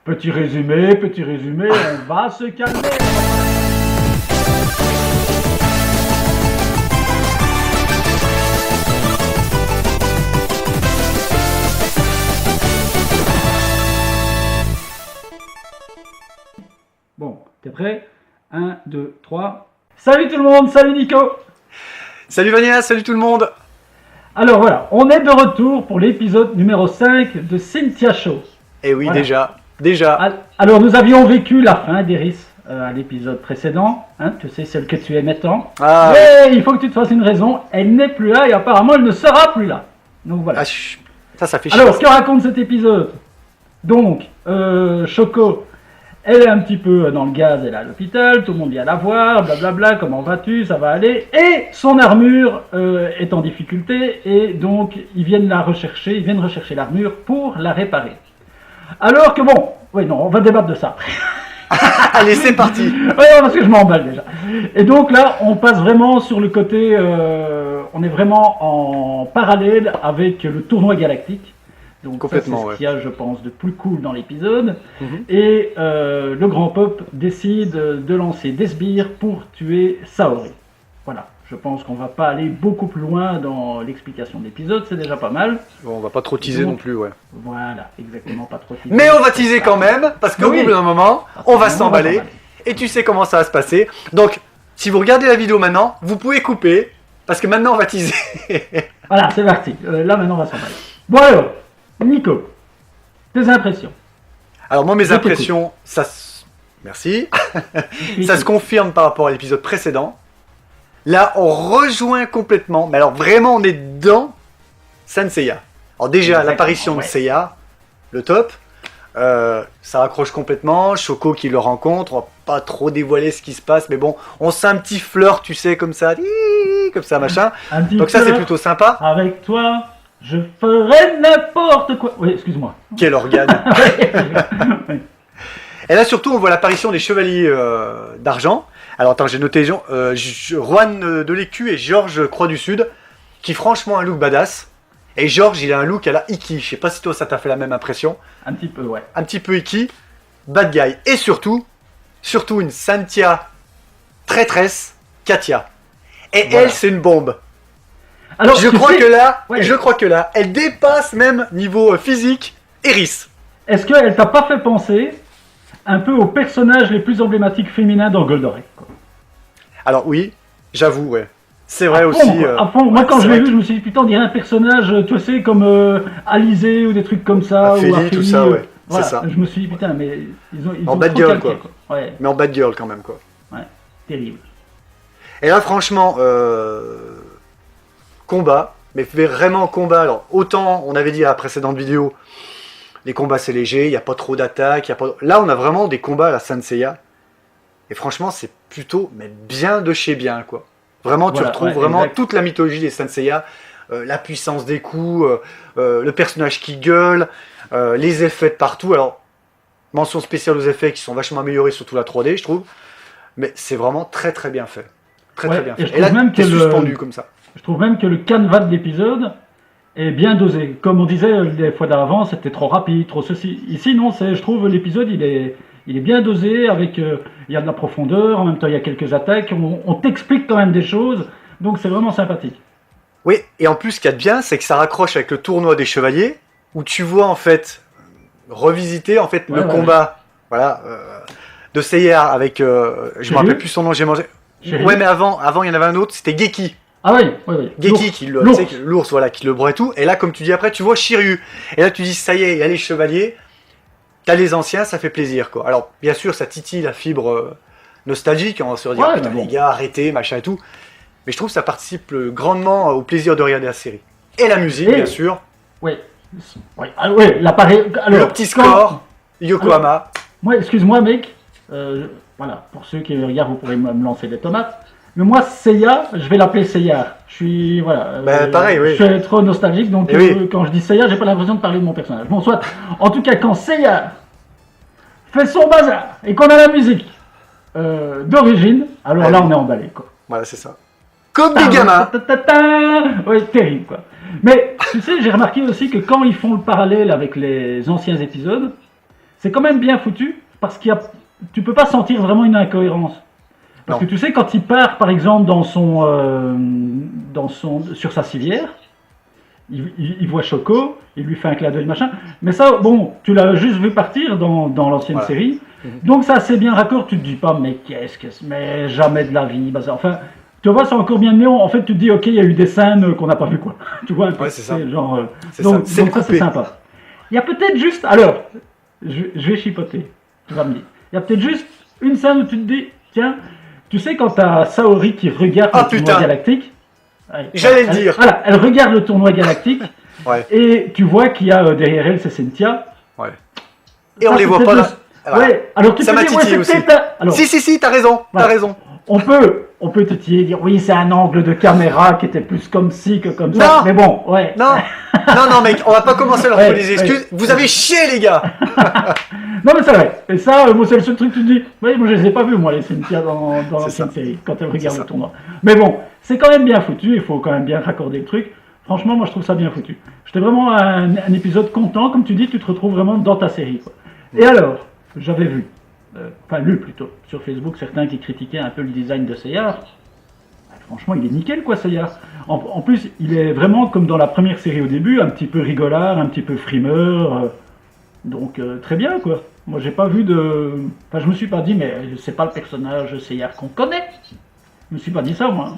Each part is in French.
Petit résumé, on va se calmer. Bon, t'es prêt? 1, 2, 3. Salut tout le monde, salut Nico. Salut Vania, salut tout le monde. Alors voilà, on est de retour pour l'épisode numéro 5 de Cynthia Show. Et oui, Voilà. déjà. Alors nous avions vécu la fin d'Eris à l'épisode précédent, hein, tu sais, celle que tu aimais tant. Ah, Mais il faut que tu te fasses une raison, elle n'est plus là et apparemment elle ne sera plus là. Donc voilà. Ça fait chier. Alors, que raconte cet épisode? Donc, Choco, elle est un petit peu dans le gaz, elle est à l'hôpital, tout le monde vient la voir, blablabla, comment vas-tu, ça va aller. Et son armure est en difficulté et donc ils viennent rechercher l'armure pour la réparer. Alors que bon, oui non, on va débattre de ça après. Allez, c'est parti. Ouais, parce que je m'emballe déjà. Et donc là, on passe vraiment sur le côté, on est vraiment en parallèle avec le tournoi galactique. Donc Complètement, ça, c'est ce ouais. qu'il y a, je pense, de plus cool dans l'épisode. Mhm. Et le grand pop décide de lancer des sbires pour tuer Saori. Voilà, je pense qu'on va pas aller beaucoup plus loin dans l'explication de l'épisode, c'est déjà pas mal. Bon, on va pas trop teaser Donc, non plus, ouais. Voilà, exactement, pas trop teaser. Mais on va teaser quand même, parce qu'au Oui. bout d'un moment, on va s'emballer. Et tu sais comment ça va se passer. Donc, si vous regardez la vidéo maintenant, vous pouvez couper, parce que maintenant on va teaser. Voilà, c'est parti. Là, maintenant, on va s'emballer. Bon alors, Nico, tes impressions. Alors moi, mes Je impressions, merci. Ça se confirme par rapport à l'épisode précédent. Là, on rejoint complètement, mais alors vraiment, on est dans Saint Seiya. Alors déjà, Exactement, l'apparition ouais. de Seiya, le top. Ça raccroche complètement. Choco qui le rencontre, on va pas trop dévoiler ce qui se passe, mais bon, on sent un petit flirt, tu sais, comme ça, machin. Un petit Donc ça, peu, c'est plutôt sympa. Avec toi, je ferai n'importe quoi. Oui, excuse-moi. Quel organe. Et là, surtout, on voit l'apparition des chevaliers d'argent. Alors, attends, j'ai noté Juan de l'Écu et Georges Croix du Sud, qui franchement ont un look badass. Et Georges, il a un look à la Iki. Je sais pas si toi, ça t'a fait la même impression. Un petit peu, ouais. Un petit peu Iki. Bad guy. Et surtout une Cynthia traîtresse, Katia. Et Voilà. elle, c'est une bombe. Alors, je tu crois sais- que là, elle dépasse même niveau physique Eris. Est-ce qu'elle t'a pas fait penser un peu aux personnages les plus emblématiques féminins dans Goldorak, quoi? Alors oui, j'avoue, ouais. C'est vrai À aussi. fond, quoi, à fond. Moi, quand c'est je l'ai vrai vu, je me suis dit, putain, on dirait un personnage, tu sais, comme Alizé ou des trucs comme ça. Ophélie, ou Ophélie, tout ça, ouais. Voilà. C'est ça. Je me suis dit, putain, mais ils En ont bad trop girl, calqué, quoi. Ouais, Mais en bad girl quand même, quoi. terrible. Et là, franchement, combat, mais vraiment combat. Alors, autant, on avait dit à la précédente vidéo, les combats c'est léger, il n'y a pas trop d'attaques. Là, on a vraiment des combats à la Saint Seiya. Et franchement, c'est plutôt, mais bien de chez bien, quoi. Vraiment, tu Voilà, retrouves ouais, vraiment exact. toute la mythologie des Saint Seiya, la puissance des coups, le personnage qui gueule, les effets de partout. Alors, mention spéciale aux effets qui sont vachement améliorés, surtout la 3D, je trouve. Mais c'est vraiment très très bien fait. Très Ouais, très bien et fait. je Et là, trouve même t'es que le- suspendu comme ça. Je trouve même que le canevas de l'épisode est bien dosé. Comme on disait les fois d'avant, c'était trop rapide, trop ceci. Ici, non, je trouve l'épisode, il est bien dosé, avec, il y a de la profondeur, en même temps il y a quelques attaques, on t'explique quand même des choses, donc c'est vraiment sympathique. Oui, et en plus, ce qu'il y a de bien, c'est que ça raccroche avec le tournoi des chevaliers, où tu vois en fait revisiter en fait le Ouais, ouais. combat, voilà, de Seiya avec, je me Shiryu. rappelle plus son nom, j'ai mangé. Shiryu. Ouais, mais avant, il y en avait un autre, c'était Geki. Ah oui, oui, oui. Geki L'ours. qui le, L'ours. tu sais, l'ours, voilà, qui le broie et tout. Et là, comme tu dis après, tu vois Shiryu. Et là, tu dis, ça y est, il y a les chevaliers, t'as les anciens, ça fait plaisir, quoi. Alors, bien sûr, ça titille la fibre nostalgique, on va se dire, Ouais, putain, mais bon. les gars, arrêtez, machin et tout. Mais je trouve que ça participe grandement au plaisir de regarder la série. Et la musique, Et- bien sûr. Oui. Oui, ah, oui, l'appareil. Alors, Le petit quand- score, Yokohama. Moi, excuse-moi, mec. Voilà, pour ceux qui regardent, vous pourrez me lancer des tomates. Mais moi, Seiya, je vais l'appeler Seiya. Je suis, voilà. Bah, pareil, oui. Je suis trop nostalgique, donc Eh oui. quand je dis Seiya, j'ai pas l'impression de parler de mon personnage. Bon, soit. En tout cas, quand Seiya fait son bazar et qu'on a la musique d'origine, alors Ah là, oui. on est emballé, quoi. Voilà, c'est ça. Comme des gamins. Oui, terrible, quoi. Mais tu sais, j'ai remarqué aussi que quand ils font le parallèle avec les anciens épisodes, c'est quand même bien foutu parce tu peux pas sentir vraiment une incohérence. Parce Non. que tu sais, quand il part, par exemple, sur sa civière, il voit Choco, il lui fait un clin d'œil, machin. Mais ça, bon, tu l'as juste vu partir dans l'ancienne Voilà. série. Donc ça, c'est bien raccord. Tu te dis pas, mais mais jamais de la vie. Bah, enfin, tu vois, c'est encore bien néon. En fait, tu te dis, ok, il y a eu des scènes qu'on n'a pas vues, quoi. Tu vois, un peu, Ouais, c'est ça. genre, C'est donc ça. ça, c'est sympa. Il y a peut-être juste, alors, je vais chipoter. Tu vas me dire. Il y a peut-être juste une scène où tu te dis, tiens, tu sais, quand t'as Saori qui regarde Ah, le tournoi putain. galactique. Ouais, J'allais le elle- dire. Voilà, elle regarde le tournoi galactique. Ouais. Et tu vois qu'il y a derrière elle, c'est Cynthia. Ouais. Et Ça, on les c'est voit peut-être pas le- là. Voilà. Ouais, alors tu Ça peux m'a dire, ouais, titillé c'est aussi. peut-être. Alors, Si, t'as raison. Voilà. T'as raison. on peut titiller, dire oui, c'est un angle de caméra qui était plus comme ci que comme ça. Non. Mais bon, ouais. Non. Non, mec, on va pas commencer à leur Ouais, trouver des excuses. ouais. Vous avez chié, les gars. Non, mais c'est vrai. Et ça, moi, c'est le seul truc que tu te dis. Oui, moi, je les ai pas vus, moi, les Cynthia dans C'est l'ancienne ça. série, quand elle regarde C'est le ça. tournoi. Mais bon, c'est quand même bien foutu. Il faut quand même bien raccorder le truc. Franchement, moi, je trouve ça bien foutu. J'étais vraiment un épisode content. Comme tu dis, tu te retrouves vraiment dans ta série, quoi. Et alors, j'avais vu, enfin lu plutôt, sur Facebook, certains qui critiquaient un peu le design de Seyar. Franchement, il est nickel, quoi, Seyar. En plus, il est vraiment comme dans la première série au début, un petit peu rigolard, un petit peu frimeur. Donc, très bien, quoi. Moi, j'ai pas vu de. Enfin, je me suis pas dit, mais c'est pas le personnage Seyar qu'on connaît. Je me suis pas dit ça, moi.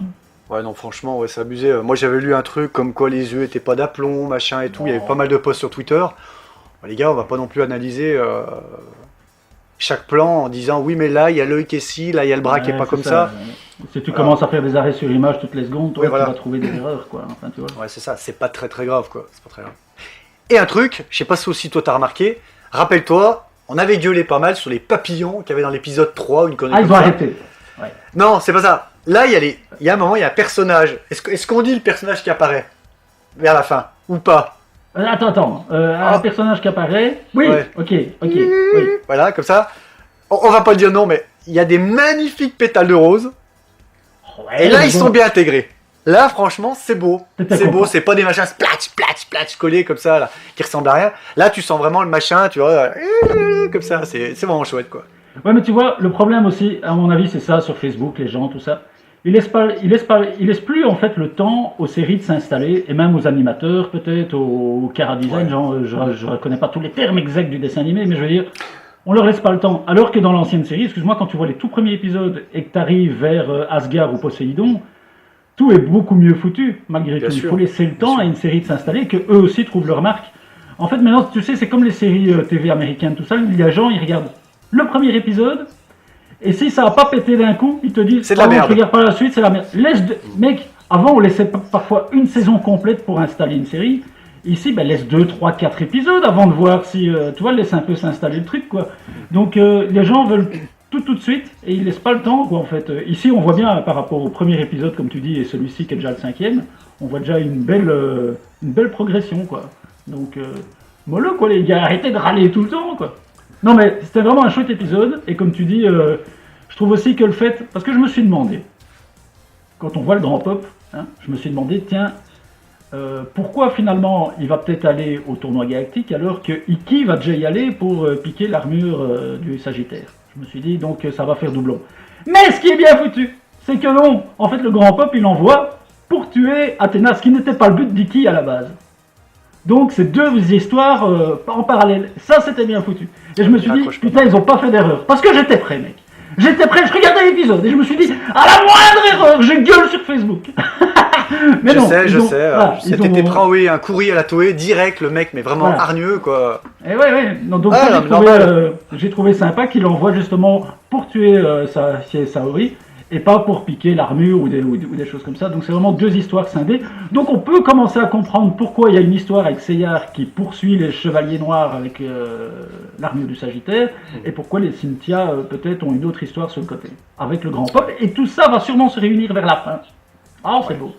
Ouais, non, franchement, ouais, c'est abusé. Moi, j'avais lu un truc comme quoi les yeux étaient pas d'aplomb, machin et tout. Il y avait pas mal de posts sur Twitter. Bah, les gars, on va pas non plus analyser chaque plan en disant oui, mais là, il y a l'œil qui est ci, là, il y a le bras qui est Ouais, pas c'est comme ça. Si tu Voilà. commences à faire des arrêts sur image toutes les secondes, toi, Ouais, voilà. tu vas trouver des erreurs, quoi. Enfin, tu vois. Ouais, c'est ça. C'est pas très très grave, quoi. C'est pas très grave. Et un truc, je sais pas si aussi toi t'as remarqué. Rappelle-toi, on avait gueulé pas mal sur les papillons qu'il y avait dans l'épisode 3 ou une connerie Ah, ils comme ont ça. arrêté. Ouais. Non, c'est pas ça. Là, il y a un moment, il y a un personnage. Est-ce qu'on dit le personnage qui apparaît vers la fin ou pas? Attends. Un personnage qui apparaît. Oui, Ouais. ok, oui. Voilà, comme ça. On va pas le dire non, mais il y a des magnifiques pétales de rose. Ouais, Et là, mais ils bon. sont bien intégrés. Là, franchement, c'est beau. T'étais C'est beau, content. c'est pas des machins splatch collés comme ça, là, qui ressemblent à rien. Là, tu sens vraiment le machin, tu vois, comme ça. C'est vraiment chouette, quoi. Ouais, mais tu vois, le problème aussi, à mon avis, c'est ça sur Facebook, les gens, tout ça. Ils laissent plus en fait le temps aux séries de s'installer, et même aux animateurs peut-être, au chara design. Ouais. Genre, je ne connais pas tous les termes exacts du dessin animé, mais je veux dire, on leur laisse pas le temps. Alors que dans l'ancienne série, excuse-moi, quand tu vois les tout premiers épisodes et que tu arrives vers Asgard ou Poséidon, tout est beaucoup mieux foutu, malgré Bien tout. Il sûr. faut laisser le temps sûr. à une série de s'installer, que eux aussi trouvent leur marque. En fait, maintenant, tu sais, c'est comme les séries TV américaines, tout ça. Les gens, ils regardent le premier épisode, et si ça n'a pas pété d'un coup, ils te disent C'est de la non, merde. je regarde pas la suite, c'est la merde. Mec, avant, on laissait parfois une saison complète pour installer une série. Ici, ben, laisse 2, 3, 4 épisodes avant de voir si, tu vois, laisse un peu s'installer le truc, quoi. Donc, les gens veulent tout de suite, et ils laissent pas le temps, quoi, en fait. Ici, on voit bien, par rapport au premier épisode, comme tu dis, et celui-ci qui est déjà le 5e, on voit déjà une belle progression, quoi. Donc, mollo, quoi, les gars, arrêtez de râler tout le temps, quoi. Non, mais c'était vraiment un chouette épisode, et comme tu dis, je trouve aussi que le fait, parce que je me suis demandé, quand on voit le grand pop, hein, je me suis demandé, tiens, pourquoi finalement il va peut-être aller au tournoi galactique alors que Iki va déjà y aller pour piquer l'armure du Sagittaire. Je me suis dit donc ça va faire doublon. Mais ce qui est bien foutu, c'est que non, en fait le grand pop il envoie pour tuer Athéna, ce qui n'était pas le but d'Iki à la base. Donc c'est deux histoires en parallèle. Ça c'était bien foutu. Et je me suis dit, Accroche pas. putain ils ont pas fait d'erreur. Parce que j'étais prêt mec. J'étais prêt, je regardais l'épisode et je me suis dit, à la moindre erreur, je gueule sur Facebook. Mais Je non, sais, ils ont- voilà, ils C'était ont- envoyé un courrier à la Toei, direct, le mec, mais vraiment Voilà. hargneux, quoi. Et ouais. Non, donc Ah, ça, non, mais normal. j'ai trouvé sympa qu'il envoie justement pour tuer Saori et pas pour piquer l'armure ou des choses comme ça. Donc c'est vraiment deux histoires scindées. Donc on peut commencer à comprendre pourquoi il y a une histoire avec Seyar qui poursuit les chevaliers noirs avec l'armure du Sagittaire et pourquoi les Cynthia peut-être ont une autre histoire sur le côté avec le grand pop. Et tout ça va sûrement se réunir vers la fin. Ah, c'est beau.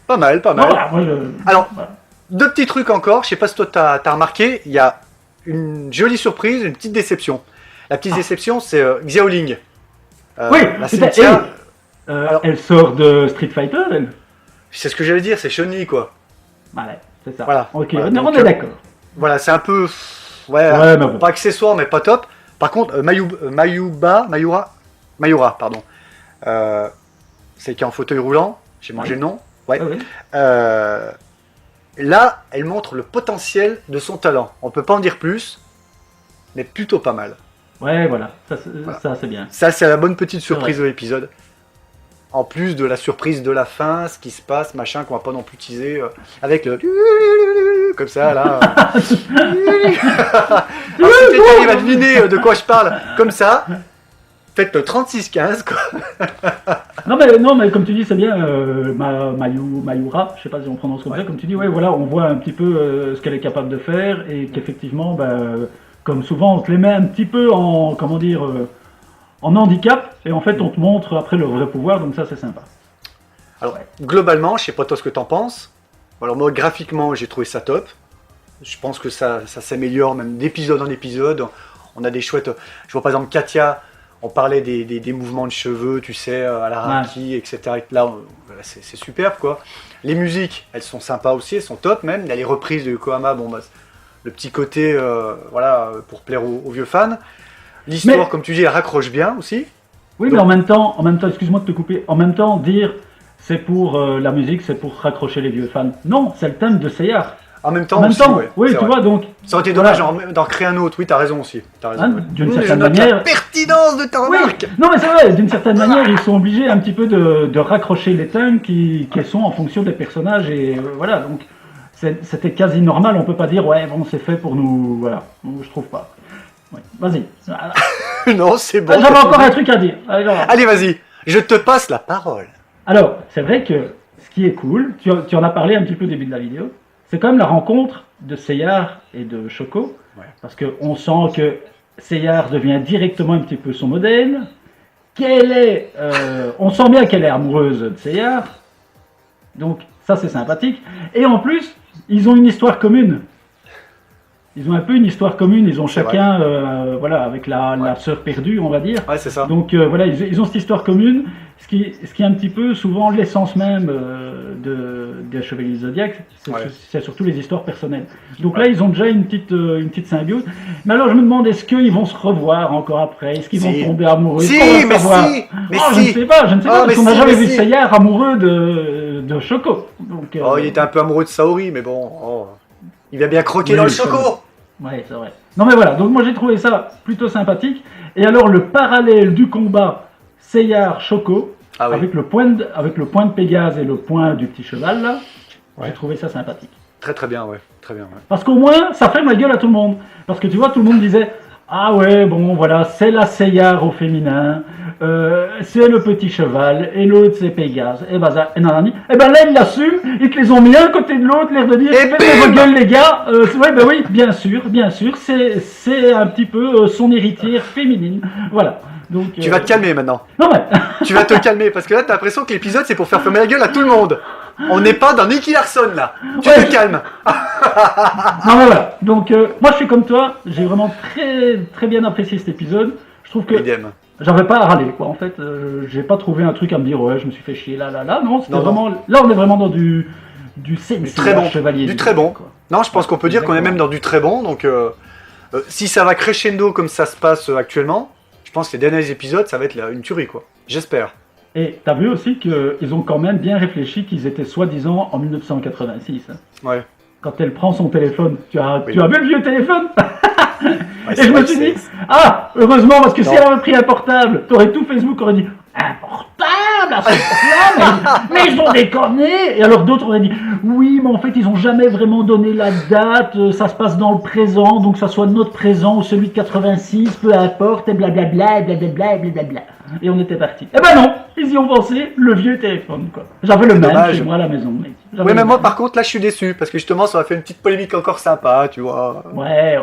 Pas mal, pas mal. Voilà, moi, Alors, voilà. deux petits trucs encore, je sais pas si toi t'as remarqué, il y a une jolie surprise, une petite déception. La petite déception, c'est Xiaoling. Oui, la putain, Cynthia, alors, elle sort de Street Fighter, elle. c'est ce que j'allais dire, c'est Chun-Li, quoi. Ouais, c'est ça. Voilà. Ok, Voilà, on donc, est d'accord. Voilà, c'est un peu... Ouais, mais bon. pas accessoire, mais pas top. Par contre, Mayura, pardon. Celle qui est en fauteuil roulant, j'ai mangé le nom. Ouais. Ouais. Là, elle montre le potentiel de son talent. On peut pas en dire plus, mais plutôt pas mal. Ouais, voilà. Ça, Voilà. c'est bien. Ça, c'est la bonne petite surprise C'est de l'épisode. En plus de la surprise de la fin, ce qui se passe, machin, qu'on va pas non plus teaser, avec le... Comme ça, là. Alors, si quelqu'un arrive à deviner de quoi je parle, comme ça, faites le 36-15, quoi. Non, mais comme tu dis, c'est bien. Mayura, je sais pas si on prononce comme ça. Comme tu dis, ouais, voilà, on voit un petit peu ce qu'elle est capable de faire et qu'effectivement, comme souvent, on te les met un petit peu en, comment dire, en handicap et en fait, on te montre après le vrai pouvoir. Donc ça, c'est sympa. Alors, globalement, je sais pas toi ce que t'en penses. Alors, moi, graphiquement, j'ai trouvé ça top. Je pense que ça s'améliore même d'épisode en épisode. On a des chouettes. Je vois par exemple Katia, on parlait des mouvements de cheveux, tu sais, à la Raki, etc. Là, c'est superbe, quoi. Les musiques, elles sont sympas aussi, elles sont top même. Il y a les reprises de Yokohama, bon, le petit côté, voilà, pour plaire aux vieux fans. L'histoire, comme tu dis, elle raccroche bien aussi. Oui, mais en même temps, excuse-moi de te couper, en même temps, dire c'est pour la musique, c'est pour raccrocher les vieux fans. Non, c'est le thème de Seyar. En même temps, ouais, oui, tu vois, donc... Ça aurait été dommage d'en créer un autre, oui, t'as raison aussi. T'as raison, ouais. D'une certaine manière... La pertinence de ta remarque. Non, mais c'est vrai, d'une certaine manière, ils sont obligés un petit peu de raccrocher les thèmes qui sont en fonction des personnages, et voilà, donc c'était quasi normal, on peut pas dire, ouais, bon, c'est fait pour nous, voilà, je trouve pas. Ouais. Vas-y. Non, c'est bon. J'avais encore un truc à dire. Allez, vas-y, je te passe la parole. Alors, c'est vrai que ce qui est cool, tu en as parlé un petit peu au début de la vidéo, c'est quand même la rencontre de Seyar et de Shoko, parce qu'on sent que Seyar devient directement un petit peu son modèle, on sent bien qu'elle est amoureuse de Seyar, donc ça c'est sympathique, et en plus, ils ont une histoire commune. Ils ont un peu une histoire commune, ils ont chacun, voilà, avec la sœur perdue, on va dire. Ouais, c'est ça. Donc voilà, ils ont cette histoire commune, ce qui est un petit peu souvent l'essence même des Chevaliers du Zodiac, c'est surtout les histoires personnelles. Donc là, ils ont déjà une petite symbiose. Mais alors, je me demande, est-ce qu'ils vont se revoir encore après? Est-ce qu'ils vont tomber amoureux? Si, mais si, je ne sais pas, parce qu'on n'a jamais vu Seyar amoureux de Shoko. Donc, il était un peu amoureux de Saori, mais bon, il va bien croquer dans le choco. Ouais, c'est vrai. Non mais voilà, donc moi j'ai trouvé ça plutôt sympathique. Et alors le parallèle du combat Seyar-Shoko, avec le point de Pégase et le point du petit cheval là, j'ai trouvé ça sympathique. Très très bien, ouais. Très bien, ouais. Parce qu'au moins, ça fait ma gueule à tout le monde. Parce que tu vois, tout le monde disait, ah ouais, bon voilà, c'est la Seyar au féminin, c'est le petit cheval, et l'autre c'est Pégase, et ben là ils l'assument, ils te les ont mis un côté de l'autre, l'air de dire, faites vos gueules les gars, ouais ben oui, bien sûr, c'est un petit peu son héritière féminine, voilà. Donc, tu vas te calmer maintenant. Non mais... Tu vas te calmer, parce que là t'as l'impression que l'épisode c'est pour faire fermer la gueule à tout le monde. On n'est pas dans Nicky Larson là. Tu te calmes. Non mais voilà. Donc moi je suis comme toi. J'ai vraiment très très bien apprécié cet épisode. Je trouve que j'avais pas à râler quoi. En fait, j'ai pas trouvé un truc à me dire ouais je me suis fait chier là. Non, c'était vraiment. Là on est vraiment dans du très bon. Chevalier. Du très bon. Quoi. Non, je pense qu'on peut dire qu'on est même dans du très bon. Donc si ça va crescendo comme ça se passe actuellement, je pense que les derniers épisodes ça va être une tuerie quoi. J'espère. Et t'as vu aussi qu'ils ont quand même bien réfléchi qu'ils étaient soi-disant en 1986. Hein. Ouais. Quand elle prend son téléphone, tu as vu le vieux téléphone? Ouais, et je me suis dit, heureusement, parce que si elle avait pris un portable, t'aurais tout Facebook aurait dit, un portable à ce point-là, mais ils ont déconné. Et alors d'autres auraient dit, oui, mais en fait, ils ont jamais vraiment donné la date, ça se passe dans le présent, donc ça soit notre présent ou celui de 86, peu importe, et blablabla, blablabla, blablabla. Et on était parti. Eh ben non, ils y ont pensé, le vieux téléphone, quoi. J'avais le même chez moi à la maison. Oui, mais moi, par contre, là, je suis déçu, parce que justement, ça aurait fait une petite polémique encore sympa, tu vois. Ouais,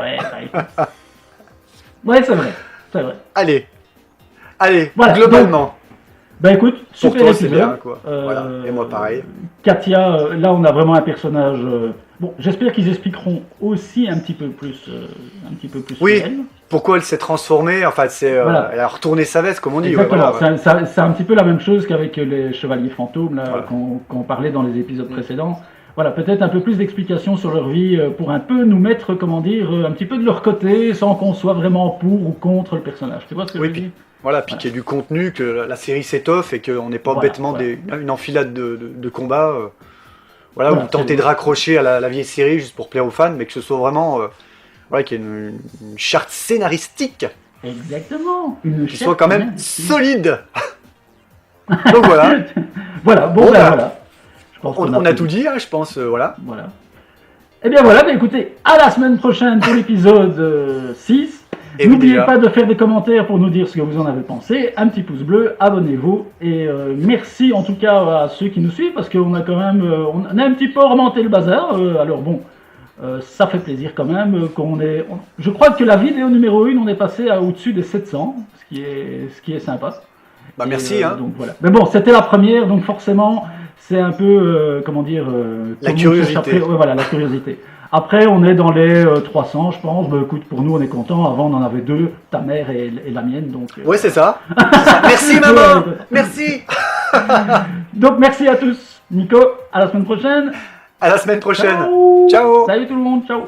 c'est vrai. Allez, voilà, globalement. Donc, bah écoute, super toi, épisode. C'est bien, quoi. Voilà. Et moi, pareil. Katia, là, on a vraiment un personnage. Bon, j'espère qu'ils expliqueront aussi un petit peu plus. Oui. Pourquoi elle s'est transformée, enfin, elle a retourné sa veste, comme on dit. Exactement, c'est un petit peu la même chose qu'avec les chevaliers fantômes, là, qu'on parlait dans les épisodes précédents. voilà, peut-être un peu plus d'explications sur leur vie pour un peu nous mettre, comment dire, un petit peu de leur côté sans qu'on soit vraiment pour ou contre le personnage. Tu vois ce que Oui, je veux puis, dire? voilà, puis qu'il y ait du contenu, que la série s'étoffe et qu'on n'ait pas Voilà, bêtement voilà. une enfilade de combats. Voilà, Voilà, ou tenter de raccrocher à la vieille série juste pour plaire aux fans, mais que ce soit vraiment. Voilà, qu'il y ait une charte scénaristique Exactement. Une qui chef soit quand même scénaristique. solide. Donc voilà. Voilà, bon, Bon, ben bah, voilà. Je pense qu'on on a tout dit, hein, je pense. Voilà. Voilà. Eh bien voilà, ben écoutez, à la semaine prochaine pour l'épisode 6. Et oui, N'oubliez déjà. pas de faire des commentaires pour nous dire ce que vous en avez pensé. Un petit pouce bleu, abonnez-vous. Et merci en tout cas à ceux qui nous suivent parce qu'on a quand même on a un petit peu augmenté le bazar. Alors bon, ça fait plaisir quand même qu'on est. Je crois que la vidéo numéro 1, on est passé à au-dessus des 700, ce qui est sympa. Bah, Et, merci. Hein. donc voilà. Mais bon, c'était la première, donc forcément, c'est un peu, comment dire, La comment curiosité. on cherche après. Ouais, voilà, la curiosité. Après, on est dans les 300, je pense. Bah, écoute, pour nous, on est content. Avant, on en avait 2, ta mère et la mienne. Donc, Ouais, c'est ça. C'est ça. Merci, maman. Merci. donc, merci à tous. Nico, à la semaine prochaine. À la semaine prochaine. Ciao. Ciao. Salut tout le monde, ciao.